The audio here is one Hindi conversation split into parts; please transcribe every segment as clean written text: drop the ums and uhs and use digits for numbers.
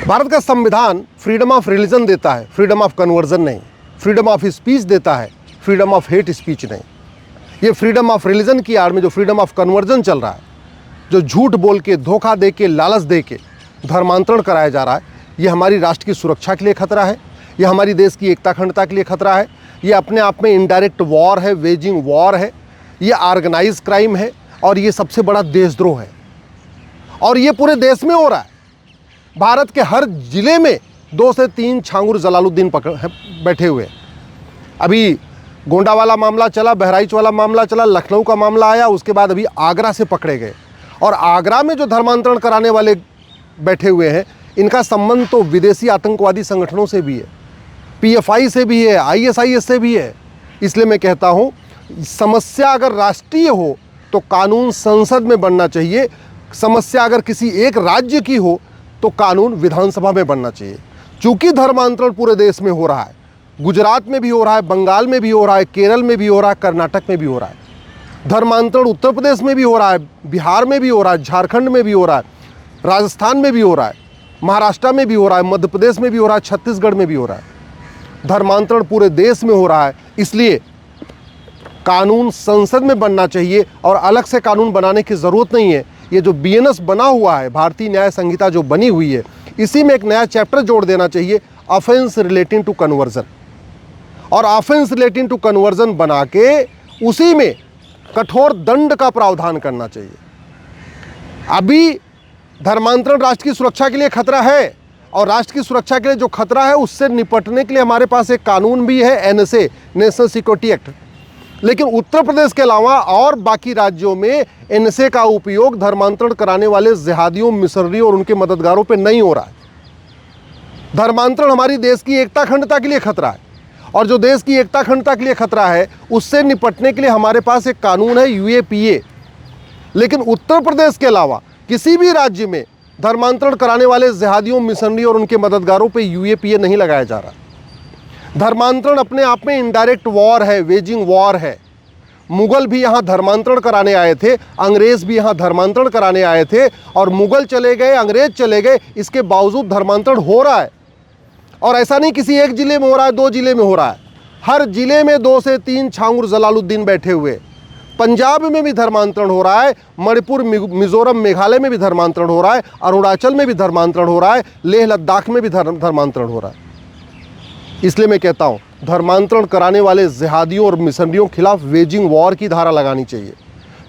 भारत का संविधान फ्रीडम ऑफ रिलीजन देता है, फ्रीडम ऑफ कन्वर्जन नहीं। फ्रीडम ऑफ स्पीच देता है, फ्रीडम ऑफ हेट स्पीच नहीं। ये फ्रीडम ऑफ रिलीजन की आड़ में जो फ्रीडम ऑफ कन्वर्जन चल रहा है, जो झूठ बोल के, धोखा दे के, लालच दे के धर्मांतरण कराया जा रहा है, ये हमारी राष्ट्र की सुरक्षा के लिए खतरा है, ये हमारी देश की एकता अखंडता के लिए खतरा है, ये अपने आप में इनडायरेक्ट वॉर है, वेजिंग वॉर है, ये ऑर्गेनाइज क्राइम है और ये सबसे बड़ा देशद्रोह है। और ये पूरे देश में हो रहा है। भारत के हर जिले में 2 से 3 छांगुर जलालुद्दीन बैठे हुए हैं। अभी गोंडा वाला मामला चला, बहराइच वाला मामला चला, लखनऊ का मामला आया, उसके बाद अभी आगरा से पकड़े गए। और आगरा में जो धर्मांतरण कराने वाले बैठे हुए हैं, इनका संबंध तो विदेशी आतंकवादी संगठनों से भी है, PFI से भी है, ISIS से भी है। इसलिए मैं कहता हूँ, समस्या अगर राष्ट्रीय हो तो कानून संसद में बनना चाहिए। समस्या अगर किसी एक राज्य की हो तो कानून विधानसभा में बनना चाहिए। चूंकि धर्मांतरण पूरे देश में हो रहा है, गुजरात में भी हो रहा है, बंगाल में भी हो रहा है, केरल में भी हो रहा है, कर्नाटक में भी हो रहा है। धर्मांतरण उत्तर प्रदेश में भी हो रहा है, बिहार में भी हो रहा है, झारखंड में भी हो रहा है, राजस्थान में भी हो रहा है, महाराष्ट्र में भी हो रहा है, मध्य प्रदेश में भी हो रहा है, छत्तीसगढ़ में भी हो रहा है। धर्मांतरण पूरे देश में हो रहा है, इसलिए कानून संसद में बनना चाहिए और अलग से कानून बनाने की ज़रूरत नहीं है। ये जो BNS बना हुआ है, भारतीय न्याय संहिता जो बनी हुई है, इसी में एक नया चैप्टर जोड़ देना चाहिए, ऑफेंस रिलेटिंग टू कन्वर्जन। और ऑफेंस रिलेटिंग टू कन्वर्जन बना के उसी में कठोर दंड का प्रावधान करना चाहिए। अभी धर्मांतरण राष्ट्र की सुरक्षा के लिए खतरा है और राष्ट्र की सुरक्षा के लिए जो खतरा है उससे निपटने के लिए हमारे पास एक कानून भी है, NSA, नेशनल सिक्योरिटी एक्ट। लेकिन उत्तर प्रदेश के अलावा और बाकी राज्यों में NSA का उपयोग धर्मांतरण कराने वाले जिहादियों, मिशनरियों और उनके मददगारों पे नहीं हो रहा है। धर्मांतरण हमारी देश की एकता अखंडता के लिए खतरा है और जो देश की एकता अखंडता के लिए खतरा है उससे निपटने के लिए हमारे पास एक कानून है, UAPA। लेकिन उत्तर प्रदेश के अलावा किसी भी राज्य में धर्मांतरण कराने वाले जिहादियों, मिशनरियों और उनके मददगारों पे UAPA नहीं लगाया जा रहा। धर्मांतरण अपने आप में इनडायरेक्ट वॉर है, वेजिंग वॉर है। मुगल भी यहाँ धर्मांतरण कराने आए थे, अंग्रेज़ भी यहाँ धर्मांतरण कराने आए थे और मुगल चले गए, अंग्रेज़ चले गए, इसके बावजूद धर्मांतरण हो रहा है। और ऐसा नहीं किसी एक ज़िले में हो रहा है, 2 ज़िले में हो रहा है, हर ज़िले में 2 से 3 छांगुर जलालुद्दीन बैठे हुए। पंजाब में भी धर्मांतरण हो रहा है, मणिपुर, मिज़ोरम, मेघालय में भी धर्मांतरण हो रहा है, अरुणाचल में भी धर्मांतरण हो रहा है, लेह लद्दाख में भी धर्मांतरण हो रहा है। इसलिए मैं कहता हूँ, धर्मांतरण कराने वाले जिहादियों और मिशनरियों के खिलाफ वेजिंग वॉर की धारा लगानी चाहिए।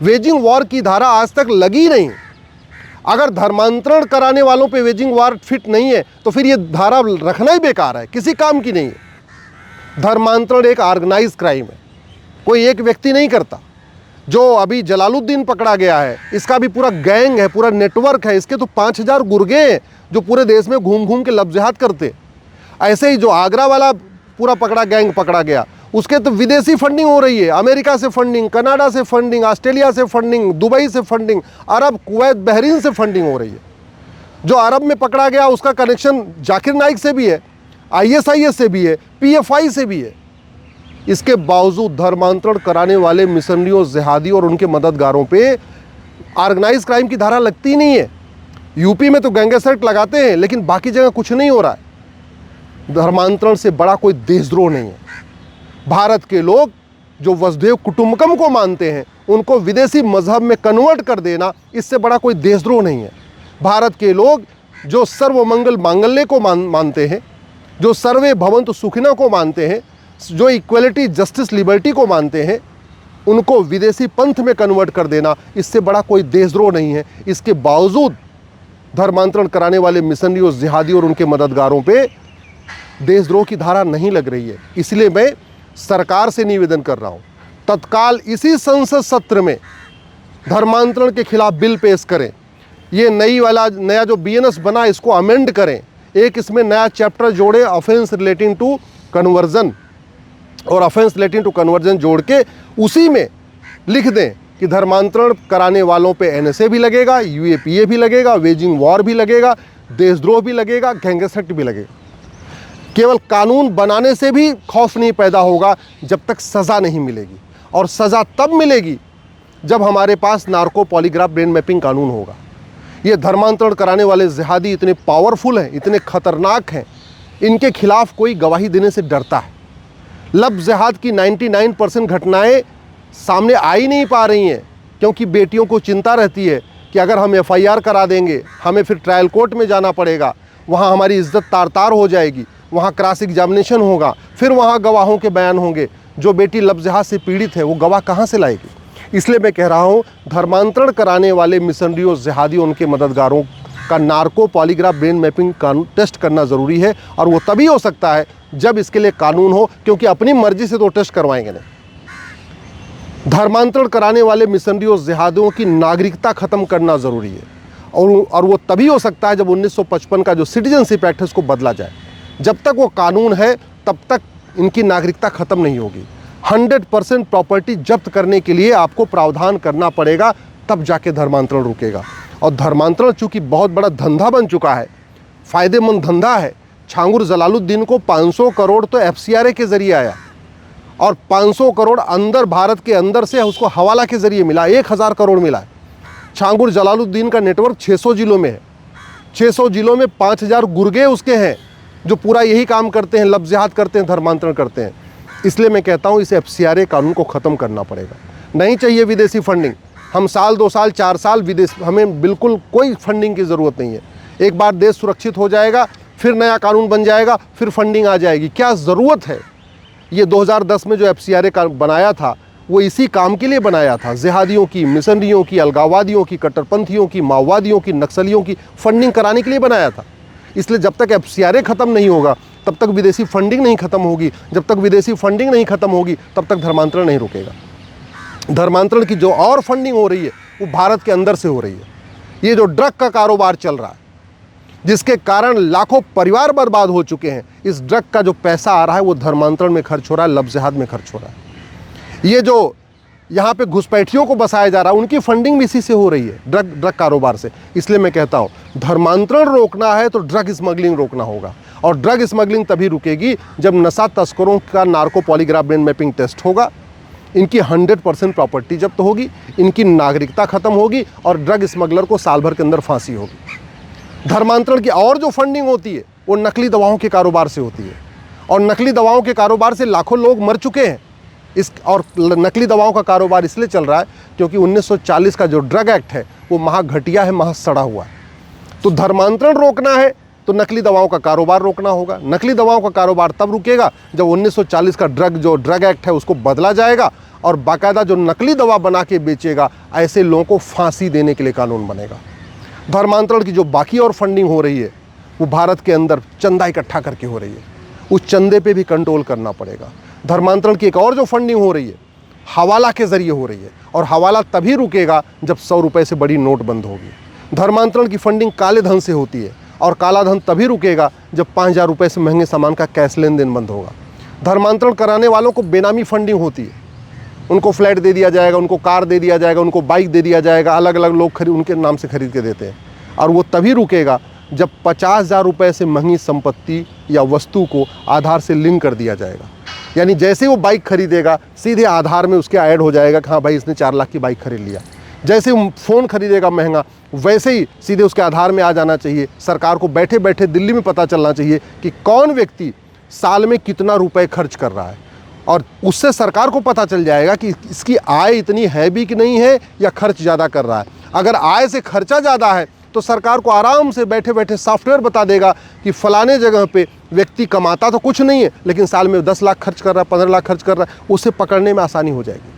वेजिंग वॉर की धारा आज तक लगी नहीं। अगर धर्मांतरण कराने वालों पे वेजिंग वॉर फिट नहीं है तो फिर ये धारा रखना ही बेकार है, किसी काम की नहीं है। धर्मांतरण एक ऑर्गेनाइज क्राइम है, कोई एक व्यक्ति नहीं करता। जो अभी जलालुद्दीन पकड़ा गया है, इसका भी पूरा गैंग है, पूरा नेटवर्क है। इसके तो 5000 गुर्गे हैं जो पूरे देश में घूम घूम के लफ्ज़ करते। ऐसे ही जो आगरा वाला पूरा गैंग पकड़ा गया, उसके तो विदेशी फंडिंग हो रही है, अमेरिका से फंडिंग, कनाडा से फंडिंग, ऑस्ट्रेलिया से फंडिंग, दुबई से फंडिंग, अरब, कुवैत, बहरीन से फंडिंग हो रही है। जो अरब में पकड़ा गया उसका कनेक्शन जाकिर नाइक से भी है, ISIS से भी है, PFI से भी है। इसके बावजूद धर्मांतरण कराने वाले मिशनरियों, जिहादियों और उनके मददगारों पे ऑर्गेनाइज क्राइम की धारा लगती नहीं है। यूपी में तो गैंगस्टर एक्ट लगाते हैं, लेकिन बाकी जगह कुछ नहीं हो रहा है। धर्मांतरण से बड़ा कोई देशद्रोह नहीं है। भारत के लोग जो वसुधैव कुटुंबकम को मानते हैं, उनको विदेशी मजहब में कन्वर्ट कर देना, इससे बड़ा कोई देशद्रोह नहीं है। भारत के लोग जो सर्वमंगल मांगल्य को मानते हैं, जो सर्वे भवन्तु सुखिनः को मानते हैं, जो इक्वलिटी, जस्टिस, लिबर्टी को मानते हैं, उनको विदेशी पंथ में कन्वर्ट कर देना, इससे बड़ा कोई देशद्रोह नहीं है। इसके बावजूद धर्मांतरण कराने वाले मिशनरियों, जिहादियों और उनके मददगारों पे देशद्रोह की धारा नहीं लग रही है। इसलिए मैं सरकार से निवेदन कर रहा हूँ, तत्काल इसी संसद सत्र में धर्मांतरण के खिलाफ बिल पेश करें। ये नया जो BNS बना, इसको अमेंड करें। एक इसमें नया चैप्टर जोड़े, ऑफेंस रिलेटिंग टू कन्वर्जन, और ऑफेंस रिलेटिंग टू कन्वर्जन जोड़ के उसी में लिख दें कि धर्मांतरण कराने वालों पे NSA भी लगेगा, UAPA भी लगेगा, वेजिंग वॉर भी लगेगा, देशद्रोह भी लगेगा, गैंगस्टर एक्ट भी लगेगा। केवल कानून बनाने से भी खौफ नहीं पैदा होगा जब तक सज़ा नहीं मिलेगी, और सज़ा तब मिलेगी जब हमारे पास नार्को पॉलीग्राफ ब्रेन मैपिंग कानून होगा। ये धर्मांतरण कराने वाले जिहादी इतने पावरफुल हैं, इतने खतरनाक हैं, इनके खिलाफ कोई गवाही देने से डरता है। लब जिहाद की 99% घटनाएं सामने आ ही नहीं पा रही हैं, क्योंकि बेटियों को चिंता रहती है कि अगर हम FIR करा देंगे, हमें फिर ट्रायल कोर्ट में जाना पड़ेगा, वहाँ हमारी इज्जत तार तार हो जाएगी, वहाँ क्रॉस एग्जामिनेशन होगा, फिर वहाँ गवाहों के बयान होंगे। जो बेटी लब जिहाद से पीड़ित है वो गवाह कहाँ से लाएगी? इसलिए मैं कह रहा हूँ, धर्मांतरण कराने वाले मिशनरियों, जिहादियों, उनके मददगारों का narco polygraph brain mapping test करना ज़रूरी है। और वो तभी हो सकता है जब इसके लिए कानून हो, क्योंकि अपनी मर्जी से तो टेस्ट करवाएंगे नहीं। धर्मांतरण कराने वाले मिशनरियों, जिहादियों की नागरिकता ख़त्म करना ज़रूरी है। और वो तभी हो सकता है जब 1955 का जो सिटीजनशिप एक्ट है उसको बदला जाए। जब तक वो कानून है तब तक इनकी नागरिकता ख़त्म नहीं होगी। 100% प्रॉपर्टी जब्त करने के लिए आपको प्रावधान करना पड़ेगा, तब जाके धर्मांतरण रुकेगा। और धर्मांतरण चूँकि बहुत बड़ा धंधा बन चुका है, फ़ायदेमंद धंधा है। छांगुर जलालुद्दीन को 500 करोड़ तो FCRA के ज़रिए आया, और 500 करोड़ अंदर, भारत के अंदर से उसको हवाला के ज़रिए मिला, 1000 करोड़ मिला है। छांगुर जलालुद्दीन का नेटवर्क 600 जिलों में है। 600 जिलों में 5000 गुर्गे उसके हैं जो पूरा यही काम करते हैं, लब जिहाद करते हैं, धर्मांतरण करते हैं। इसलिए मैं कहता हूँ इस FCRA कानून को ख़त्म करना पड़ेगा। नहीं चाहिए विदेशी फंडिंग। हम साल 2 साल 4 साल विदेश, हमें बिल्कुल कोई फंडिंग की ज़रूरत नहीं है। एक बार देश सुरक्षित हो जाएगा, फिर नया कानून बन जाएगा, फिर फंडिंग आ जाएगी। क्या ज़रूरत है? ये 2010 में जो FCRA का बनाया था वो इसी काम के लिए बनाया था, जिहादियों की, मिशनरियों की, अलगाववादियों की, कट्टरपंथियों की, माओवादियों की, नक्सलियों की फंडिंग कराने के लिए बनाया था। इसलिए जब तक FCRA ख़त्म नहीं होगा तब तक विदेशी फंडिंग नहीं ख़त्म होगी। जब तक विदेशी फंडिंग नहीं ख़त्म होगी तब तक धर्मांतरण नहीं रुकेगा। धर्मांतरण की जो और फंडिंग हो रही है वो भारत के अंदर से हो रही है। ये जो ड्रग का कारोबार चल रहा है, जिसके कारण लाखों परिवार बर्बाद हो चुके हैं, इस ड्रग का जो पैसा आ रहा है वो धर्मांतरण में खर्च हो रहा है, लब जिहाद में खर्च हो रहा है। ये जो यहाँ पे घुसपैठियों को बसाया जा रहा है, उनकी फंडिंग भी इसी से हो रही है, ड्रग कारोबार से। इसलिए मैं कहता हूँ धर्मांतरण रोकना है तो ड्रग स्मगलिंग रोकना होगा। और ड्रग स्मगलिंग तभी रुकेगी जब नशा तस्करों का narco polygraph brain mapping test होगा, इनकी 100% प्रॉपर्टी जब्त होगी, इनकी नागरिकता ख़त्म होगी, और ड्रग स्मगलर को साल भर के अंदर फांसी होगी। धर्मांतरण की और जो फंडिंग होती है वो नकली दवाओं के कारोबार से होती है, और नकली दवाओं के कारोबार से लाखों लोग मर चुके हैं। और नकली दवाओं का कारोबार इसलिए चल रहा है क्योंकि 1940 का जो ड्रग एक्ट है वो महा घटिया है, महा सड़ा हुआ है। तो धर्मांतरण रोकना है तो नकली दवाओं का कारोबार रोकना होगा। नकली दवाओं का कारोबार तब रुकेगा जब 1940 का ड्रग एक्ट है उसको बदला जाएगा, और बाकायदा जो नकली दवा बना के बेचेगा ऐसे लोगों को फांसी देने के लिए कानून बनेगा। धर्मांतरण की जो बाकी और फंडिंग हो रही है वो भारत के अंदर चंदा इकट्ठा करके हो रही है, उस चंदे पे भी कंट्रोल करना पड़ेगा। धर्मांतरण की एक और जो फंडिंग हो रही है हवाला के ज़रिए हो रही है, और हवाला तभी रुकेगा जब 100 रुपये से बड़ी नोट बंद होगी। धर्मांतरण की फंडिंग काले धन से होती है, और काला धन तभी रुकेगा जब 5000 रुपये से महंगे सामान का कैश लेन देन बंद होगा। धर्मांतरण कराने वालों को बेनामी फंडिंग होती है, उनको फ्लैट दे दिया जाएगा, उनको कार दे दिया जाएगा, उनको बाइक दे दिया जाएगा, अलग अलग लोग उनके नाम से खरीद के देते हैं। और वो तभी रुकेगा जब 50,000 रुपये से महंगी संपत्ति या वस्तु को आधार से लिंक कर दिया जाएगा। यानी जैसे वो बाइक खरीदेगा सीधे आधार में उसके ऐड हो जाएगा कि हाँ भाई इसने 4 लाख की बाइक खरीद लिया। जैसे वो फ़ोन खरीदेगा महंगा, वैसे ही सीधे उसके आधार में आ जाना चाहिए। सरकार को बैठे बैठे दिल्ली में पता चलना चाहिए कि कौन व्यक्ति साल में कितना रुपए खर्च कर रहा है, और उससे सरकार को पता चल जाएगा कि इसकी आय इतनी है भी कि नहीं है, या खर्च ज़्यादा कर रहा है। अगर आय से खर्चा ज़्यादा है तो सरकार को आराम से बैठे बैठे सॉफ्टवेयर बता देगा कि फ़लाने जगह पे व्यक्ति कमाता तो कुछ नहीं है लेकिन साल में 10 लाख खर्च कर रहा है, 15 लाख खर्च कर रहा है, उसे पकड़ने में आसानी हो जाएगी।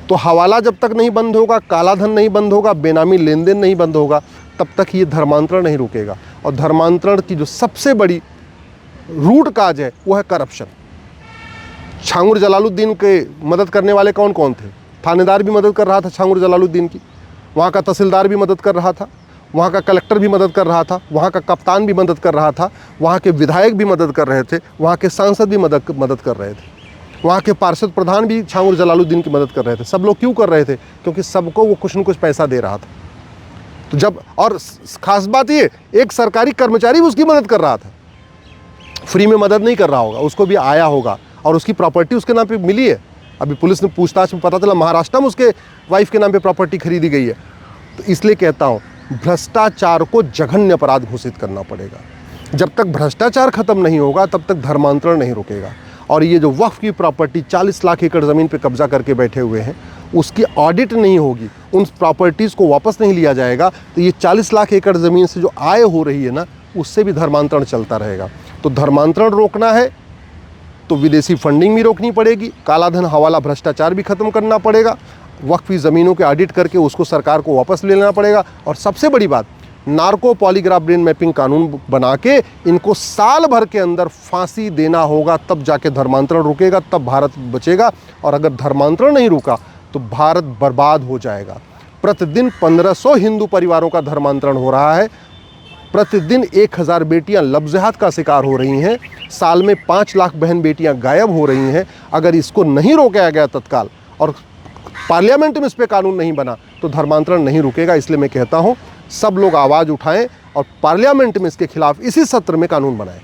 तो हवाला जब तक नहीं बंद होगा, काला धन नहीं बंद होगा, बेनामी लेन देन नहीं बंद होगा, तब तक ये धर्मांतरण नहीं रुकेगा। और धर्मांतरण की जो सबसे बड़ी रूट काज है वो है करप्शन। छांगुर जलालुद्दीन के मदद करने वाले कौन कौन थे? थानेदार भी मदद कर रहा था छांगुर जलालुद्दीन की, वहाँ का तहसीलदार भी मदद कर रहा था, वहाँ का कलेक्टर भी मदद कर रहा था, वहाँ का कप्तान भी मदद कर रहा था, वहाँ के विधायक भी मदद कर रहे थे, वहाँ के सांसद भी मदद कर रहे थे, वहाँ के पार्षद प्रधान भी छांगुर जलालुद्दीन की मदद कर रहे थे। सब लोग क्यों कर रहे थे? क्योंकि सबको वो कुछ न कुछ पैसा दे रहा था। तो जब, और ख़ास बात ये, एक सरकारी कर्मचारी भी उसकी मदद कर रहा था, फ्री में मदद नहीं कर रहा होगा, उसको भी आया होगा, और उसकी प्रॉपर्टी उसके नाम पे मिली है। अभी पुलिस ने पूछताछ में पता चला महाराष्ट्र में उसके वाइफ के नाम पे प्रॉपर्टी खरीदी गई है। तो इसलिए कहता हूँ भ्रष्टाचार को जघन्य अपराध घोषित करना पड़ेगा। जब तक भ्रष्टाचार खत्म नहीं होगा तब तक धर्मांतरण नहीं रुकेगा। और ये जो वक्फ की प्रॉपर्टी 40 लाख एकड़ ज़मीन पे कब्जा करके बैठे हुए हैं, उसकी ऑडिट नहीं होगी, उन प्रॉपर्टीज़ को वापस नहीं लिया जाएगा, तो ये 40 लाख एकड़ ज़मीन से जो आय हो रही है ना, उससे भी धर्मांतरण चलता रहेगा। तो धर्मांतरण रोकना है तो विदेशी फंडिंग भी रोकनी पड़ेगी, कालाधन हवाला भ्रष्टाचार भी खत्म करना पड़ेगा, वक्फी ज़मीनों के ऑडिट करके उसको सरकार को वापस ले लेना पड़ेगा। और सबसे बड़ी बात, नार्को पॉलीग्राफ ब्रेन मैपिंग कानून बना के इनको साल भर के अंदर फांसी देना होगा, तब जाके धर्मांतरण रुकेगा, तब भारत बचेगा। और अगर धर्मांतरण नहीं रुका तो भारत बर्बाद हो जाएगा। प्रतिदिन 1500 हिंदू परिवारों का धर्मांतरण हो रहा है, प्रतिदिन 1000 बेटियां लफ्ज़-ए-हाथ का शिकार हो रही हैं, साल में 5 लाख बहन बेटियां गायब हो रही हैं। अगर इसको नहीं रोका गया तत्काल और पार्लियामेंट में इस पे कानून नहीं बना तो धर्मांतरण नहीं रुकेगा। इसलिए मैं कहता हूं सब लोग आवाज़ उठाएं और पार्लियामेंट में इसके खिलाफ इसी सत्र में कानून बनाएं।